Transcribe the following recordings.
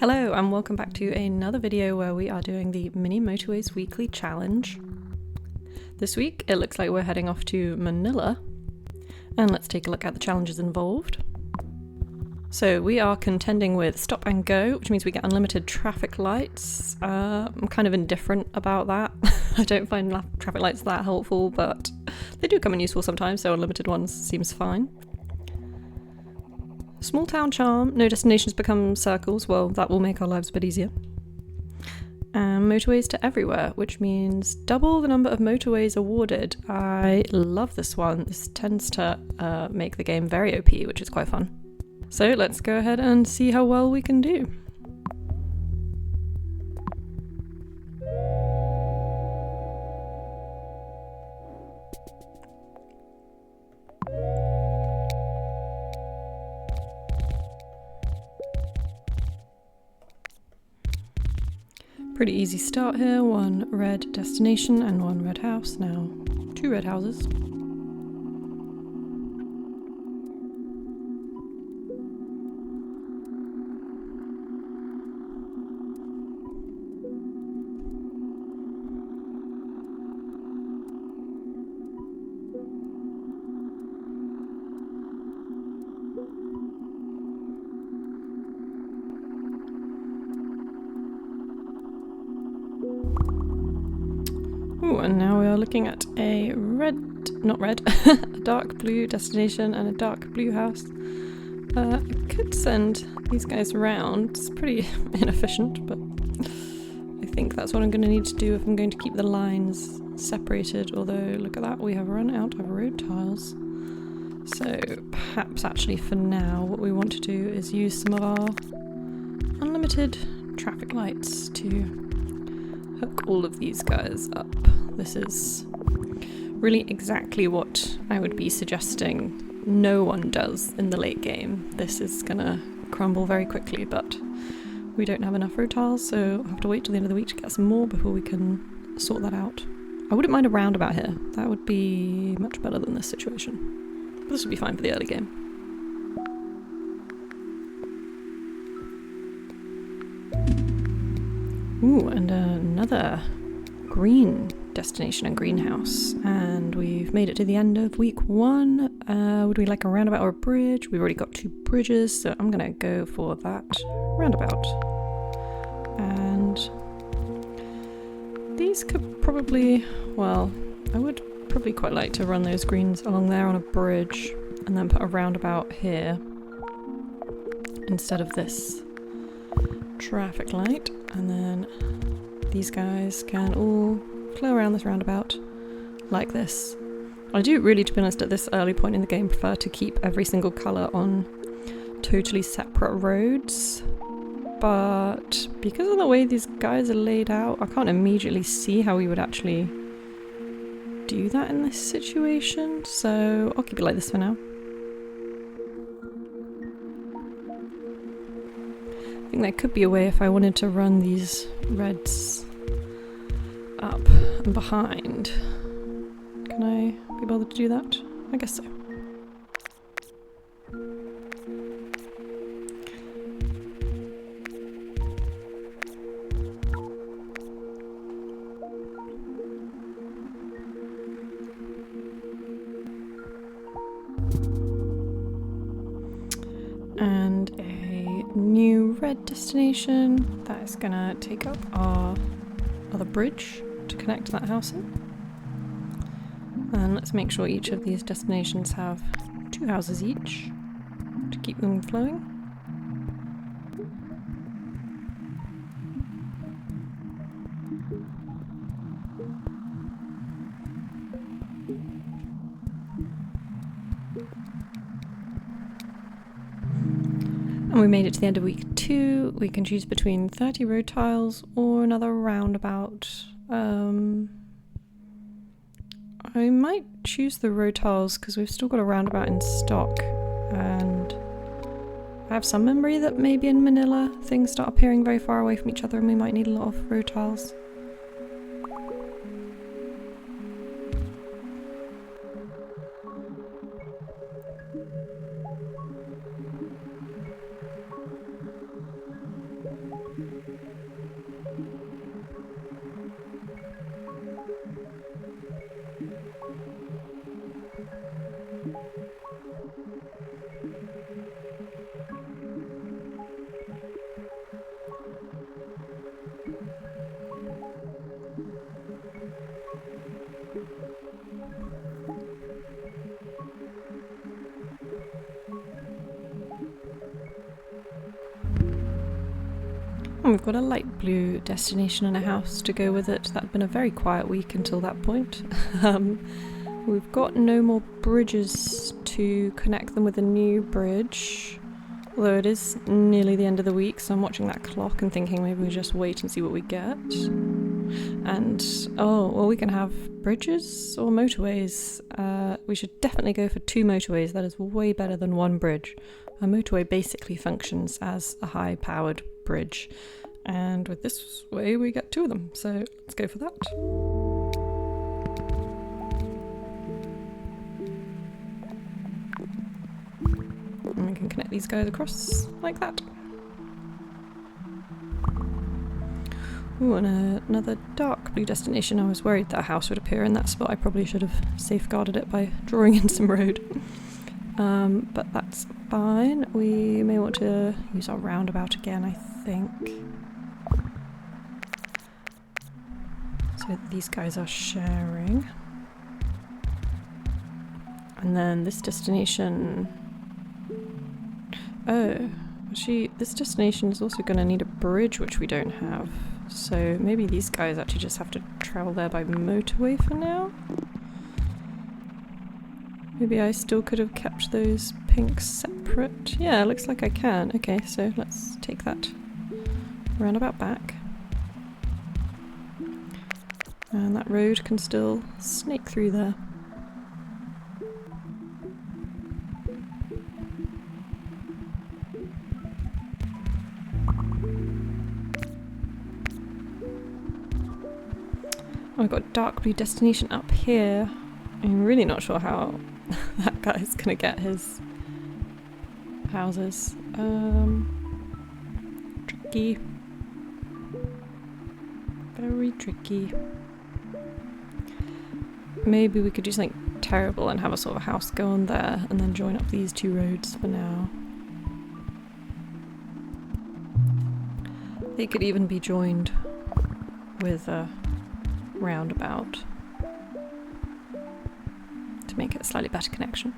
Hello and welcome back to another video where we are doing the Mini Motorways Weekly Challenge. This week it looks like we're heading off to Manila, and let's take a look at the challenges involved. So we are contending with stop and go, which means we get unlimited traffic lights. I'm kind of indifferent about that. I don't find traffic lights that helpful, but they do come in useful sometimes, so unlimited ones seems fine. Small town charm, no destinations become circles, well that will make our lives a bit easier. And motorways to everywhere, which means double the number of motorways awarded. I love this one. This tends to make the game very OP, which is quite fun. So let's go ahead and see how well we can do. Pretty easy start here, one red destination and one red house. Now, two red houses. Ooh, and now we are looking at a a dark blue destination and a dark blue house. I could send these guys around. It's pretty inefficient, but I think that's what I'm going to need to do if I'm going to keep the lines separated. Although, look at that, we have run out of road tiles. So perhaps actually for now what we want to do is use some of our unlimited traffic lights to hook all of these guys up. This is really exactly what I would be suggesting no one does in the late game. This is gonna crumble very quickly, but we don't have enough road tiles, so I'll have to wait till the end of the week to get some more before we can sort that out. I wouldn't mind a roundabout here. That would be much better than this situation. But this would be fine for the early game. Ooh, and another green destination and greenhouse. And we've made it to the end of week 1. Would we like a roundabout or a bridge? We've already got 2 bridges, so I'm gonna go for that roundabout. And these could probably, well, I would probably quite like to run those greens along there on a bridge and then put a roundabout here instead of this traffic light, and then these guys can all flow around this roundabout like this. I do really, to be honest, at this early point in the game prefer to keep every single colour on totally separate roads, but because of the way these guys are laid out, I can't immediately see how we would actually do that in this situation, so I'll keep it like this for now. I think there could be a way if I wanted to run these reds up and behind. Can I be bothered to do that? I guess so. And a new red destination that is gonna take up our other bridge to connect that house in. And let's make sure each of these destinations have 2 houses each to keep them flowing. And we made it to the end of week 2. We can choose between 30 road tiles or another roundabout. I might choose the road tiles because we've still got a roundabout in stock, and I have some memory that maybe in Manila things start appearing very far away from each other and we might need a lot of road tiles. And we've got a light blue destination and a house to go with it. That had been a very quiet week until that point. We've got no more bridges to connect them with a new bridge. Although it is nearly the end of the week, so I'm watching that clock and thinking maybe we just wait and see what we get. And, oh, well, we can have bridges or motorways. We should definitely go for 2 motorways. That is way better than 1 bridge. A motorway basically functions as a high-powered bridge. And with this way, we get 2 of them. So let's go for that. And we can connect these guys across like that. Ooh, and another dark blue destination. I was worried that a house would appear in that spot. I probably should have safeguarded it by drawing in some road. But that's fine. We may want to use our roundabout again, I think. So these guys are sharing. And then this destination... Oh, actually, this destination is also going to need a bridge, which we don't have. So maybe these guys actually just have to travel there by motorway for now? Maybe I still could have kept those pinks separate. Yeah, looks like I can. Okay, so let's take that roundabout back. And that road can still snake through there. Oh, I've got a dark blue destination up here. I'm really not sure how that guy's gonna get his houses. Tricky. Very tricky. Maybe we could do something terrible and have a sort of house go on there and then join up these 2 roads for now. They could even be joined with a roundabout to make it a slightly better connection.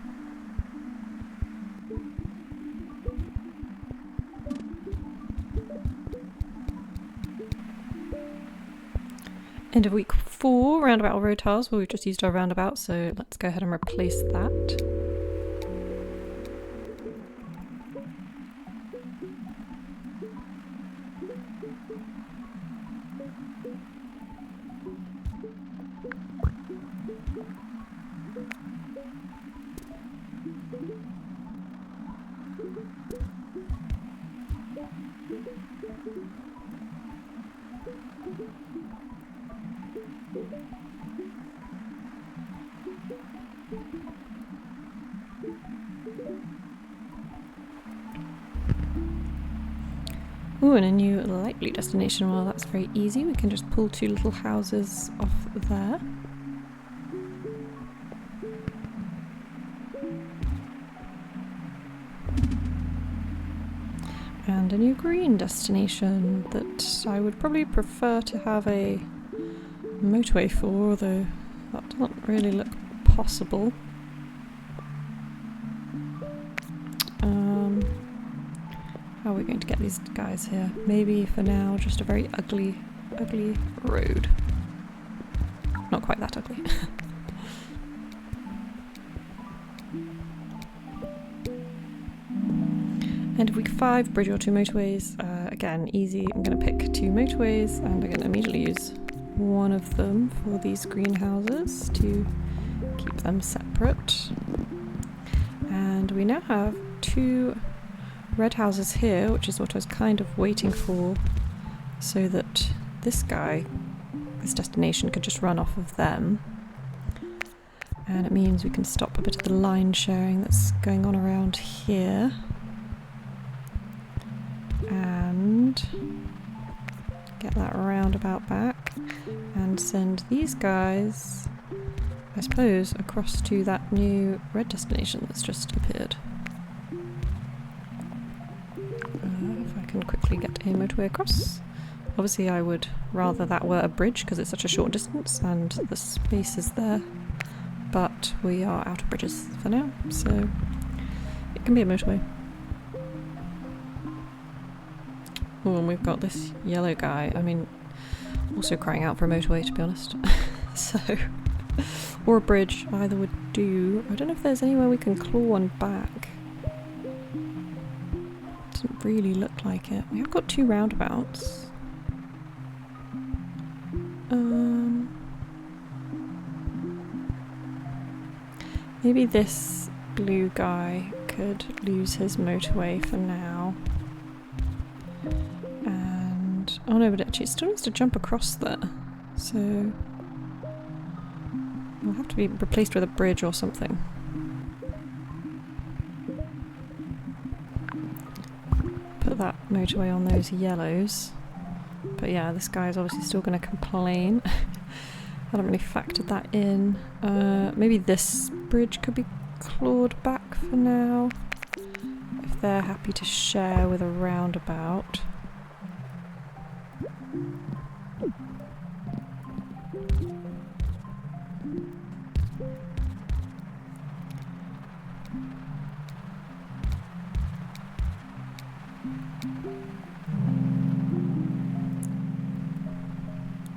End of week 4, roundabout road tiles. Well, we've just used our roundabout, so let's go ahead and replace that. Ooh, and a new light blue destination. Well, that's very easy. We can just pull 2 little houses off there. And a new green destination that I would probably prefer to have a motorway for, although that doesn't really look possible. How are we going to get these guys here? Maybe for now, just a very ugly road. Not quite that ugly. End of week 5, bridge or 2 motorways. Again, easy. I'm going to pick 2 motorways and I'm going to immediately use one of them for these greenhouses to keep them separate. And we now have 2 red houses here, which is what I was kind of waiting for, so that this guy, this destination, could just run off of them. And it means we can stop a bit of the line sharing that's going on around here. And get that roundabout back and send these guys, I suppose, across to that new red destination that's just appeared. If I can quickly get a motorway across. Obviously I would rather that were a bridge because it's such a short distance and the space is there, but we are out of bridges for now, so it can be a motorway. Oh, and we've got this yellow guy, I mean, also crying out for a motorway, to be honest. So, or a bridge, either would do. I don't know if there's anywhere we can claw one back. Doesn't really look like it. We have got 2 roundabouts. Maybe this blue guy could lose his motorway for now. And oh no, but actually it still needs to jump across there. So it'll have to be replaced with a bridge or something. Put that motorway on those yellows. But yeah, this guy's obviously still going to complain. I haven't really factored that in. Maybe this bridge could be clawed back for now, if they're happy to share with a roundabout.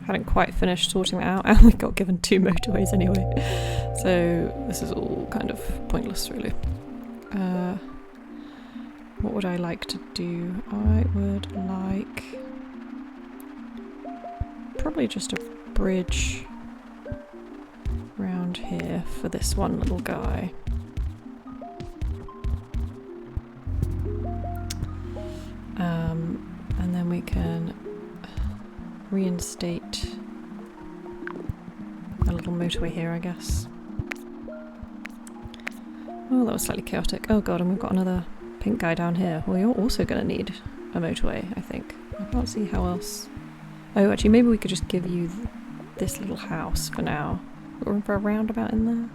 Hadn't quite finished sorting that out and we got given 2 motorways anyway, so this is all kind of pointless really. What would I like to do? I would like probably just a bridge round here for this one little guy. And then we can reinstate a little motorway here, I guess. Oh, that was slightly chaotic. Oh god, and we've got another pink guy down here. Well, you're also going to need a motorway, I think. I can't see how else. Oh, actually, maybe we could just give you this little house for now. Got room for a roundabout in there?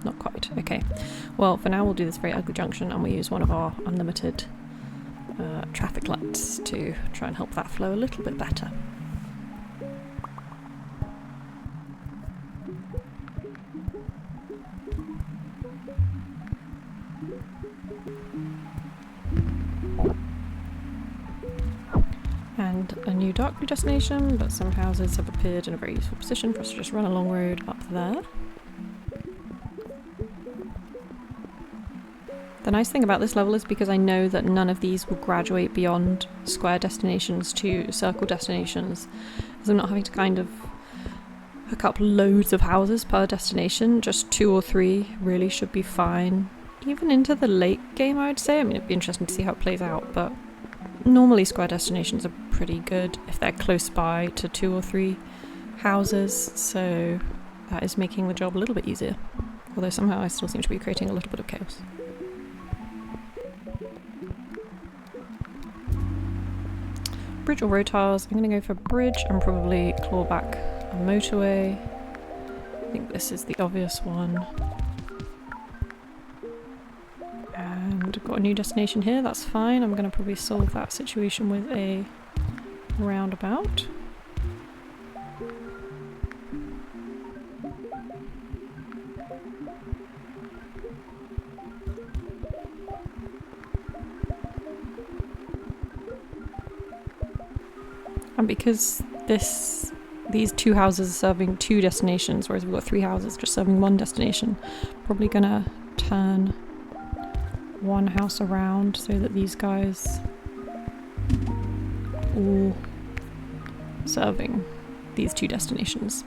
Not quite. Okay. Well, for now we'll do this very ugly junction and we use one of our unlimited traffic lights to try and help that flow a little bit better. And a new dark blue destination, but some houses have appeared in a very useful position for us to just run a long road up there. The nice thing about this level is because I know that none of these will graduate beyond square destinations to circle destinations, as I'm not having to kind of hook up loads of houses per destination. Just 2 or 3 really should be fine. Even into the late game, I would say. I mean, it'd be interesting to see how it plays out, but normally square destinations are pretty good if they're close by to 2 or 3 houses, so that is making the job a little bit easier. Although somehow I still seem to be creating a little bit of chaos. Bridge or road tiles. I'm going to go for bridge and probably claw back a motorway. I think this is the obvious one. And got a new destination here, that's fine. I'm going to probably solve that situation with a roundabout. And because these 2 houses are serving 2 destinations, whereas we've got 3 houses just serving 1 destination, probably gonna turn one house around so that these guys all serving these 2 destinations.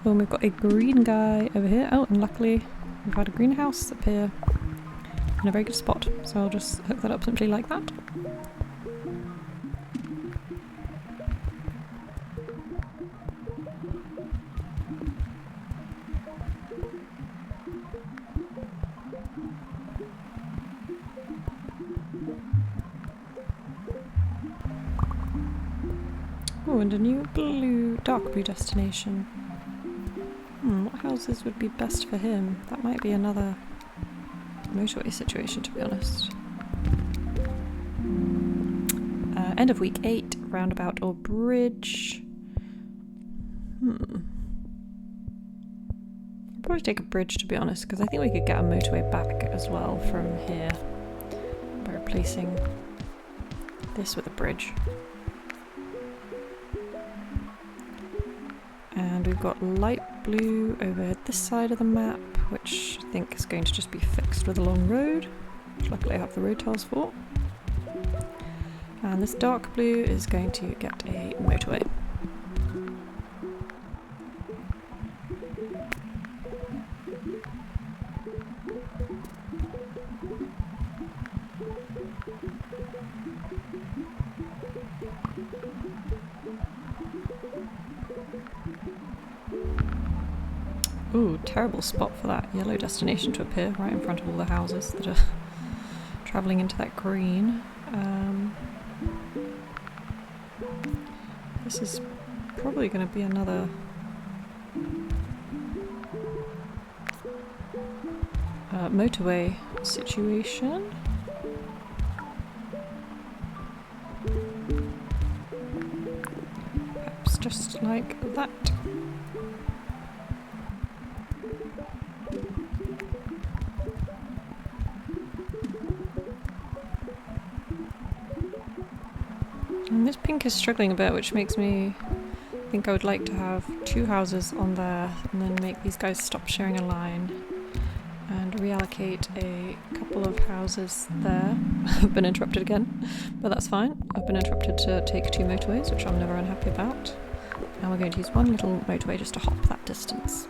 Oh, and we've got a green guy over here. Oh, and luckily we've had a greenhouse appear in a very good spot, so I'll just hook that up simply like that. Oh, and a new dark blue destination. What houses would be best for him? That might be another motorway situation, to be honest. End of week 8, roundabout or bridge. I'll probably take a bridge, to be honest, because I think we could get a motorway back as well from here by replacing this with a bridge. And we've got light blue over this side of the map, which I think is going to just be fixed with a long road, which luckily I have the road tiles for. And this dark blue is going to get a motorway. Ooh, terrible spot for that yellow destination to appear right in front of all the houses that are travelling into that green. This is probably going to be another motorway situation. Perhaps just like that. And this pink is struggling a bit, which makes me think I would like to have 2 houses on there and then make these guys stop sharing a line and reallocate a couple of houses there. I've been interrupted again, but that's fine. I've been interrupted to take 2 motorways, which I'm never unhappy about. And we're going to use 1 little motorway just to hop that distance.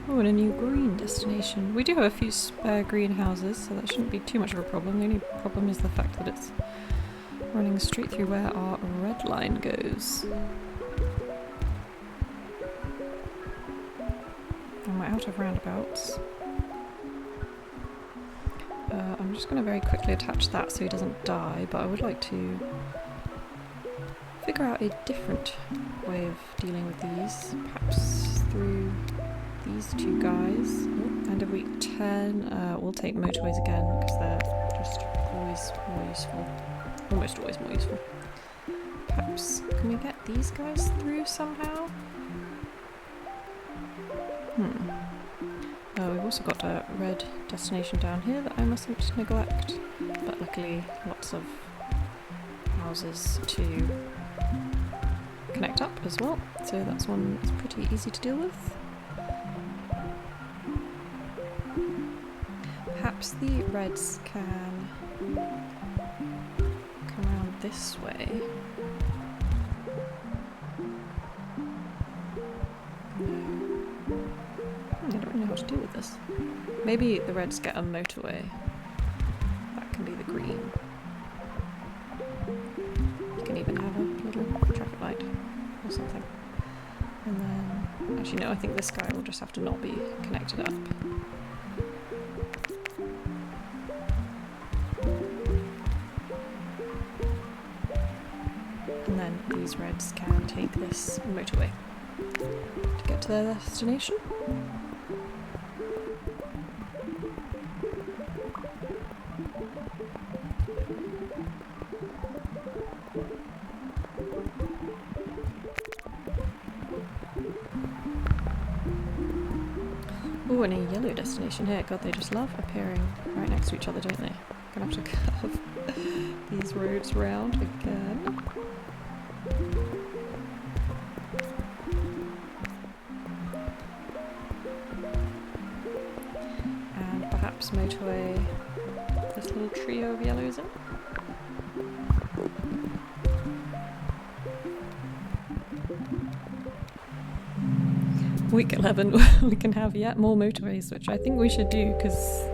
Oh, and a new green destination. We do have a few spare greenhouses, so that shouldn't be too much of a problem. The only problem is the fact that it's running straight through where our red line goes. And we're out of roundabouts. I'm just going to very quickly attach that so he doesn't die, but I would like to figure out a different way of dealing with these, perhaps through these 2 guys. Oh, end of week 10. We'll take motorways again because they're just always more useful. Almost always more useful. Perhaps can we get these guys through somehow? We've also got a red destination down here that I mustn't neglect, but luckily lots of houses to connect up as well, so that's one that's pretty easy to deal with. Perhaps the reds can come around this way. I don't really know how to deal with this. Maybe the reds get a motorway. That can be the green. You can even have a little traffic light or something. And then, actually no, I think this guy will just have to not be connected up. And then these reds can take this motorway to get to their destination. Oh, and a yellow destination here. God, they just love appearing right next to each other, don't they? Gonna have to curve these roads round again. And perhaps perhaps motorway this little trio of yellows in. Week 11 we can have yet more motorways, which I think we should do because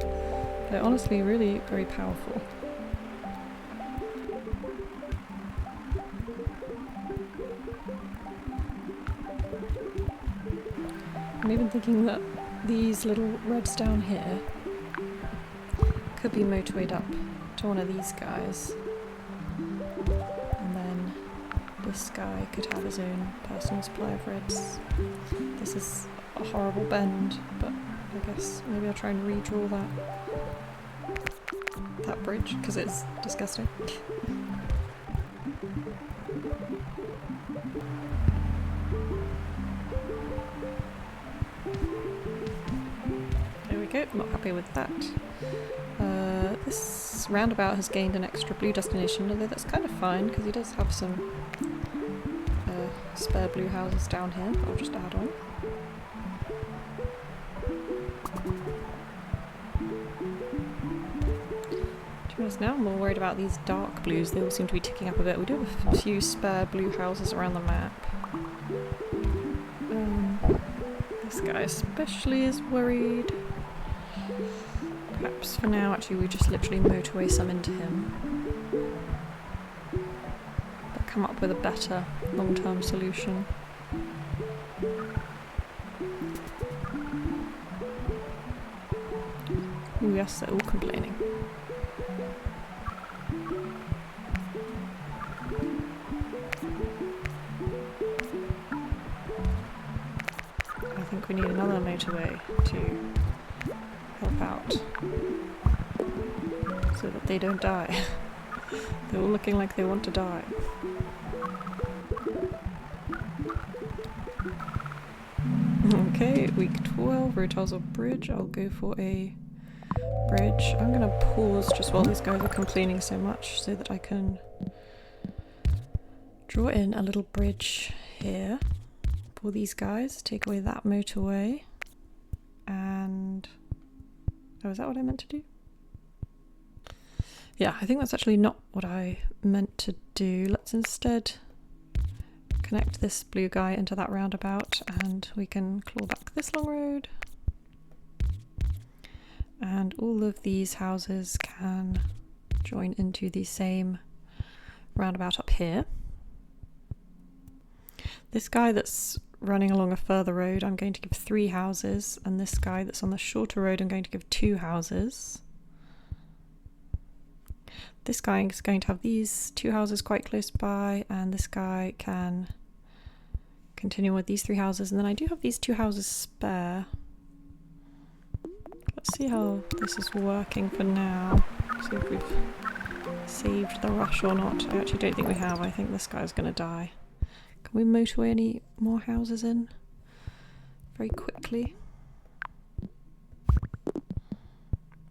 they're honestly really very powerful. I'm even thinking that these little reds down here could be motorwayed up to one of these guys, and then this guy could have his own personal supply of reds. This is a horrible bend, but I guess maybe I'll try and redraw that bridge because it's disgusting. There we go, not happy with that. This roundabout has gained an extra blue destination, although that's kind of fine because he does have some spare blue houses down here that I'll just add on. To be honest, now I'm more worried about these dark blues. They all seem to be ticking up a bit. We do have a few spare blue houses around the map. This guy especially is worried. Perhaps for now, actually, we just literally motorway some into him. But come up with a better long-term solution. Ooh, yes, they're all complaining. I think we need another motorway to help out so that they don't die. They're all looking like they want to die. Okay, week 12, Rotazzo Bridge. I'll go for a bridge. I'm gonna pause just while these guys are complaining so much so that I can draw in a little bridge here for these guys, take away that motorway, and oh, is that what I meant to do? Yeah, I think that's actually not what I meant to do. Let's instead connect this blue guy into that roundabout and we can claw back this long road. And all of these houses can join into the same roundabout up here. This guy that's running along a further road, I'm going to give 3 houses, and this guy that's on the shorter road, I'm going to give 2 houses. This guy is going to have these 2 houses quite close by, and this guy can continue with these 3 houses, and then I do have these 2 houses spare. Let's see how this is working for now. See if we've saved the rush or not. I actually don't think we have. I think this guy's going to die. Can we motorway any more houses in very quickly?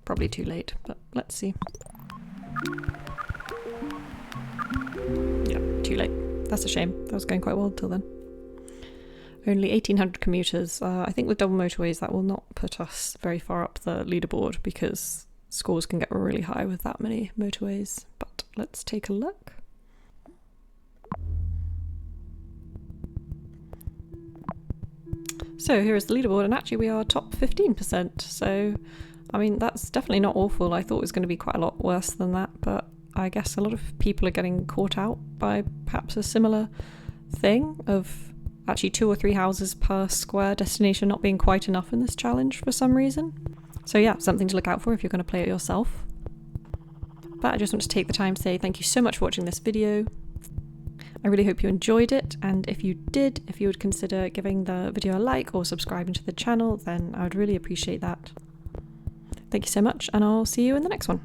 Probably too late, but let's see. Yeah, too late. That's a shame. That was going quite well until then. Only 1,800 commuters. I think with double motorways that will not put us very far up the leaderboard because scores can get really high with that many motorways. But let's take a look. So here is the leaderboard, and actually we are top 15%, so I mean that's definitely not awful. I thought it was going to be quite a lot worse than that, but I guess a lot of people are getting caught out by perhaps a similar thing of actually 2 or 3 houses per square destination not being quite enough in this challenge for some reason. So yeah, something to look out for if you're going to play it yourself. But I just want to take the time to say thank you so much for watching this video. I really hope you enjoyed it, and if you did, if you would consider giving the video a like or subscribing to the channel, then I would really appreciate that. Thank you so much, and I'll see you in the next one.